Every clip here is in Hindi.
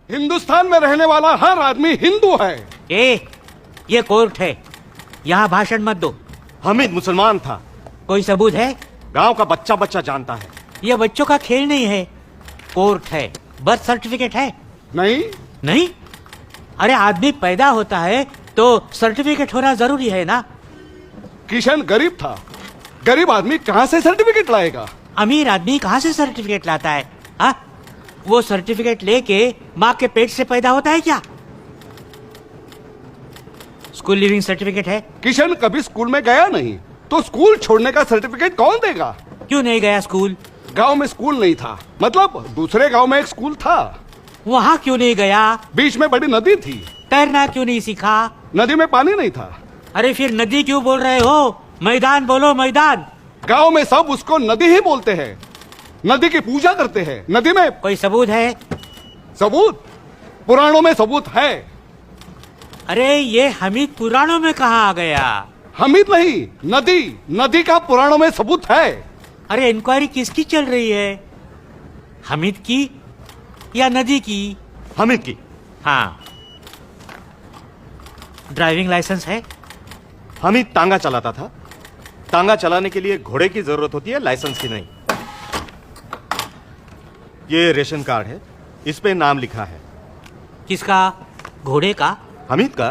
हिंदुस्तान में रहने वाला हर आदमी हिंदू है। ये कोर्ट है, यहाँ भाषण मत दो। हामिद मुसलमान था। कोई सबूत है? गांव का बच्चा बच्चा जानता है। ये बच्चों का खेल नहीं है, कोर्ट है। बर्थ सर्टिफिकेट है? नहीं। अरे आदमी पैदा होता है तो सर्टिफिकेट होना जरूरी है ना। किशन गरीब था, गरीब आदमी कहाँ से सर्टिफिकेट लाएगा? अमीर आदमी कहाँ से सर्टिफिकेट लाता है? हाँ, वो सर्टिफिकेट लेके माँ के पेट से पैदा होता है क्या? स्कूल लिविंग सर्टिफिकेट है? किशन कभी स्कूल में गया नहीं, तो स्कूल छोड़ने का सर्टिफिकेट कौन देगा? क्यों नहीं गया स्कूल? गांव में स्कूल नहीं था, मतलब दूसरे गांव में एक स्कूल था। वहाँ क्यों नहीं गया? बीच में बड़ी नदी थी। तैरना क्यों नहीं सीखा? नदी में पानी नहीं था। अरे फिर नदी क्यों बोल रहे हो? मैदान बोलो, मैदान। गांव में सब उसको नदी ही बोलते हैं, नदी की पूजा करते हैं। नदी में कोई सबूत है? सबूत? पुराणों में सबूत है। अरे ये हमीद पुराणों में कहाँ आ गया? हमीद नहीं, नदी। नदी का पुराणों में सबूत है। अरे इंक्वायरी किसकी चल रही है, हमीद की या नदी की? हामिद की। हाँ। ड्राइविंग लाइसेंस है? हामिद तांगा चलाता था। तांगा चलाने के लिए घोड़े की जरूरत होती है, लाइसेंस की नहीं। ये रेशन कार्ड है, इस पे नाम लिखा है। किसका? घोड़े का? हामिद का।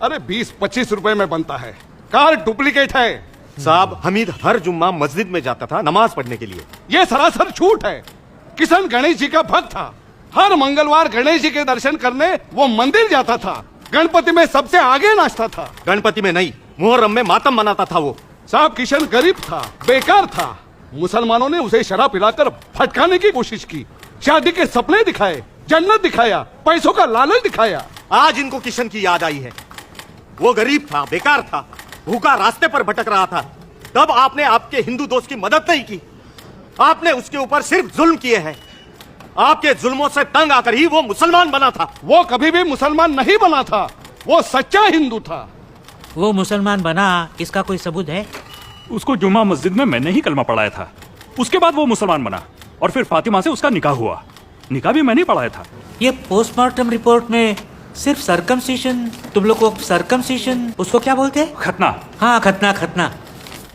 अरे 20-25 रुपए में बनता है, कार्ड डुप्लीकेट है। साहब, हमीद हर जुम्मा मस्जिद में जाता था नमाज पढ़ने के लिए। ये सरासर झूठ है। किशन गणेश जी का भक्त था, हर मंगलवार गणेश जी के दर्शन करने वो मंदिर जाता था। गणपति में सबसे आगे नाचता था। गणपति में नहीं, मुहर्रम में मातम मनाता था वो। साहब किशन गरीब था, बेकार था। मुसलमानों ने उसे शराब पिलाकर भटकाने की कोशिश की, शादी के सपने दिखाए, जन्नत दिखाया, पैसों का लालच दिखाया। आज इनको किशन की याद आई है। वो गरीब था, बेकार था, भूखा रास्ते पर भटक रहा था। तब आपने आपके हिंदू दोस्त की मदद नहीं की, आपने उसके ऊपर सिर्फ जुल्म किए हैं। आपके जुल्मों से तंग आकर ही वो मुसलमान बना था। वो कभी भी मुसलमान नहीं बना था, वो सच्चा हिंदू था। वो मुसलमान बना, इसका कोई सबूत है? उसको जुम्मा मस्जिद में मैंने ही कलमा पढ़ाया था। उसके बाद वो मुसलमान बना और फिर फातिमा से उसका निकाह हुआ। निकाह भी मैंने ही पढ़ाया था। ये पोस्टमार्टम रिपोर्ट में सिर्फ सर्कमसिशन, तुम लोग को सर्कमसिशन, उसको क्या बोलते हैं? खतना। हाँ, खतना। खतना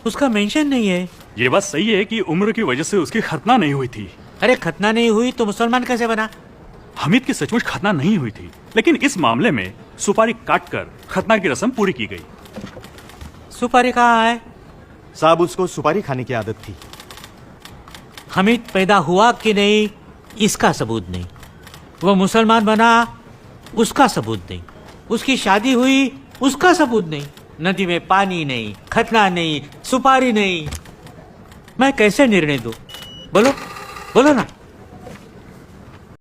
उसका मेंशन नहीं है। ये बात सही है कि उम्र की वजह से उसकी खतना नहीं हुई थी। अरे खतना नहीं हुई तो मुसलमान कैसे बना? हमीद की सचमुच खतना नहीं हुई थी, लेकिन इस मामले में सुपारी काटकर खतना की रस्म पूरी की गई। सुपारी कहाँ है? साहब, उसको सुपारी खाने की आदत थी। हमीद पैदा हुआ कि नहीं, इसका सबूत नहीं। वो मुसलमान बना, उसका सबूत नहीं। उसकी शादी हुई, उसका सबूत नहीं। नदी में पानी नहीं, खतना नहीं, सुपारी नहीं। मैं कैसे निर्णय दूं? बोलो ना।